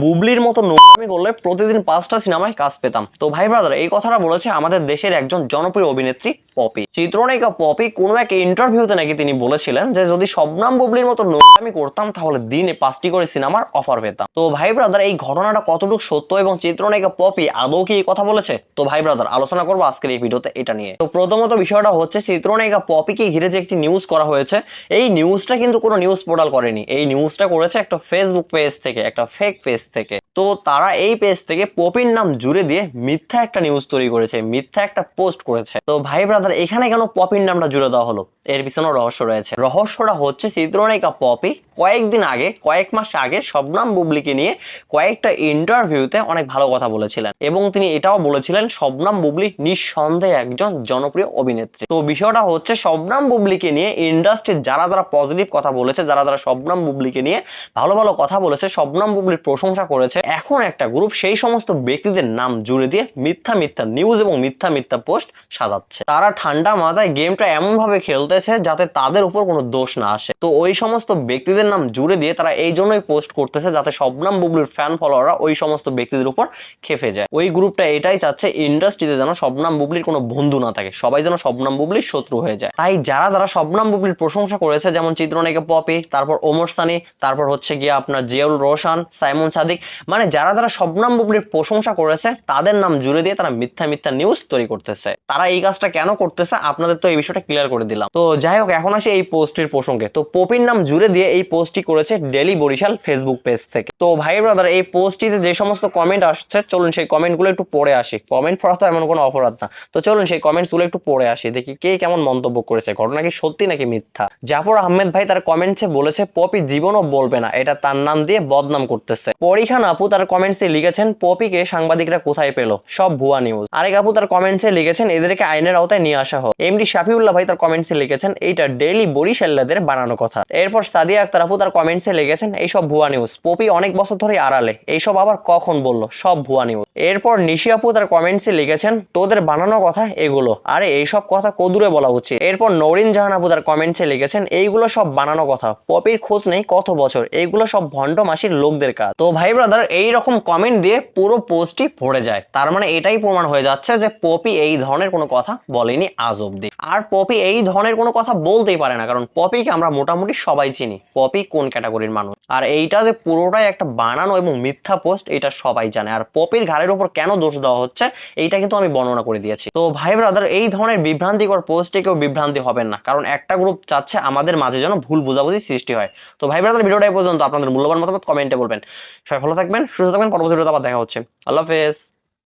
বুবলির মতো নোংরামি করলে প্রতিদিন 5টা সিনেমায় কাজ পেতাম। তো ভাই ব্রাদার, এই কথাটা বলেছে আমাদের দেশের একজন জনপ্রিয় অভিনেত্রী পপি। চিত্রনায়িকা পপি কোনো এক ইন্টারভিউতে নাকি তিনি বলেছিলেন যে যদি শবনম বুবলির মতো নোংরামি করতাম তাহলে দিনে 5টি করে সিনেমার অফার পেতাম। তো ভাই ব্রাদার, এই ঘটনাটা কতটুকু সত্য এবং চিত্রনায়িকা পপি আদৌ কি এই কথা বলেছে? তো ভাই ব্রাদার, আলোচনা করবো আজকের এই ভিডিওতে এটা নিয়ে। তো প্রথমত বিষয়টা হচ্ছে, চিত্রনায়িকা পপিকে ঘিরে যে একটি নিউজ করা হয়েছে, এই নিউজটা কিন্তু কোনো নিউজ পোর্টাল করেনি। এই নিউজটা করেছে একটা ফেসবুক পেজ থেকে, একটা ফেক পেজ থেকে। তো তারা এই পেজ থেকে পপির নাম জুড়ে দিয়ে মিথ্যা একটা নিউজ তৈরি করেছে, মিথ্যা একটা পোস্ট করেছে। তো ভাই ব্রাদার, এখানে কেন পপির নামটা জুড়ে দেওয়া হলো? এর পিছনে রহস্য রয়েছে। রহস্যটা হচ্ছে, চিত্রনায়িকা পপি কয়েকদিন আগে, কয়েক মাস আগে শবনম বুবলিকে নিয়ে কয়েকটা ইন্টারভিউতে অনেক ভালো কথা বলেছিলেন এবং তিনি এটাও বলেছিলেন শবনম বুবলি নিঃসন্দেহে একজন জনপ্রিয় অভিনেত্রী। তো বিষয়টা হচ্ছে, শবনম বুবলিকে নিয়ে ইন্ডাস্ট্রির যারা যারা পজিটিভ কথা বলেছে, যারা যারা শবনম বুবলিকে নিয়ে ভালো ভালো কথা বলেছে, শবনম বুবলির প্রশংসা করেছে, এখন একটা গ্রুপ সেই সমস্ত ব্যক্তিদের নাম জুড়ে দিয়ে মিথ্যা মিথ্যা নিউজ এবং মিথ্যা মিথ্যা পোস্ট সাজাচ্ছে। তারা ঠান্ডা মাথায় গেমটা এমন ভাবে খেলতেছে যাতে তাদের উপর কোনো দোষ না আসে। তো ওই সমস্ত ব্যক্তিদের নাম জুড়ে দিয়ে তারা এই জন্যই পোস্ট করতেছে যাতে শবনম বুবলির ফ্যান ফলোয়াররা ওই সমস্ত ব্যক্তিদের উপর খেপে যায়। ওই গ্রুপটা এটাই চাচ্ছে, ইন্ডাস্ট্রিতে যেন শবনম বুবলির কোনো বন্ধু না থাকে, সবাই যেন শবনম বুবলির শত্রু হয়ে যায়। তাই যারা যারা শবনম বুবলির প্রশংসা করেছে, যেমন চিত্রনায়িকা পপি, তারপর ওমর সানি, তারপর হচ্ছে গিয়ে আপনার জিয়াউল রোশন, সাইমন সাদিক, মানে যারা যারা শবনম বুবলির প্রশংসা করেছে তাদের নাম জুড়ে দিয়ে তারা মিথ্যা মিথ্যা নিউজ তৈরি করতেছে। তারা এই কাজটা কেন করতেছে আপনাদের তো এই বিষয়টা ক্লিয়ার করে দিলাম। তো যাই হোক, এখন আসি এই পোস্টের প্রসঙ্গে। তো পপির নাম জুড়ে দিয়ে এই পোস্টটি করেছে ডেলি বরিশাল ফেসবুক পেজ থেকে। তো ভাই ব্রাদার, এই পোস্টটিতে যে সমস্ত কমেন্ট আসছে, চলুন সেই কমেন্টগুলো একটু পড়ে আসি। কমেন্ট পড়া তো এমন কোনো অপরাধ না। তো চলুন সেই কমেন্টসগুলো একটু পড়ে আসি, দেখি কে কেমন মন্তব্য করেছে, ঘটনা কি সত্যি নাকি মিথ্যা। জাফর আহমেদ ভাই তার কমেন্টসে বলেছে পপি জীবনও বলবে না, এটা তার নাম দিয়ে বদনাম করতেছে। পরীক্ষা আপু তার কমেন্টসে লিখেছেন পপিকে সাংবাদিকরা কোথায় পেল, সব ভুয়া নিউজ। আরেক আপু তার কমেন্টসে লিখেছেন এদেরকে আইনের আওতায় নিয়ে আসা হোক। এমডি শাফিউল্লাহ ভাই তার কমেন্টসে লিখেছেন এইটা ডেইলি বরিশাল্লাদের বানানো কথা। এরপর সাদিয়া আক্তার আপু তার কমেন্টসে লিখেছেন এইসব ভুয়া নিউজ, পপি অনেক বছর ধরে আড়ালে, এইসব আবার কখন বললো, সব ভুয়া নিউজ। এরপর নিশি আপু তার কমেন্টসে লিখেছেন তোদের বানানো কথা এগুলো, আরে এইসব কথা কদূরে বলা উচিত। এরপর নরিন জাহান আপু তার কমেন্টসে লিখেছেন এইগুলো সব বানানো কথা, পপির খোঁজ নেই কত বছর, এইগুলো সব ভণ্ড মাসির লোকদের কাজ। তো ভাই ব্রাদার, এইরকম কমেন্ট দিয়ে পুরো পোস্টই ভরে যায়। তার মানে এটাই প্রমাণ হয়ে যাচ্ছে যে পপি এই ধরনের কোনো কথা বলেনি আজ অব্দি। আর পপি এই ধরনের কোনো কথা বলতেই পারে না, কারণ পপিকে আমরা মোটামুটি সবাই চিনি, পপি কোন ক্যাটাগরির মানুষ। আর এইটা যে পুরোটাই একটা বানানো এবং মিথ্যা পোস্ট, এটা সবাই জানে। আর পপির ঘাড়ের উপর কেন দোষ দেওয়া হচ্ছে এইটা কিন্তু আমি বর্ণনা করে দিয়েছি। তো ভাই ব্রাদার, এই ধরনের বিভ্রান্তিকর পোস্টে কেউ বিভ্রান্তি হবেন না, কারণ একটা গ্রুপ চাচ্ছে আমাদের মাঝে যেন ভুল বোঝাবুঝি সৃষ্টি হয়। তো ভাই ব্রাদার, ভিডিওটা এই পর্যন্ত। আপনাদের মূল্যবান মতামত কমেন্টে বলবেন। সবাই ভালো থাকবেন, সুস্থ থাকবেন। পরবর্তী ভিডিওতে আবার দেখা হচ্ছে। আল্লাহ হাফেজ।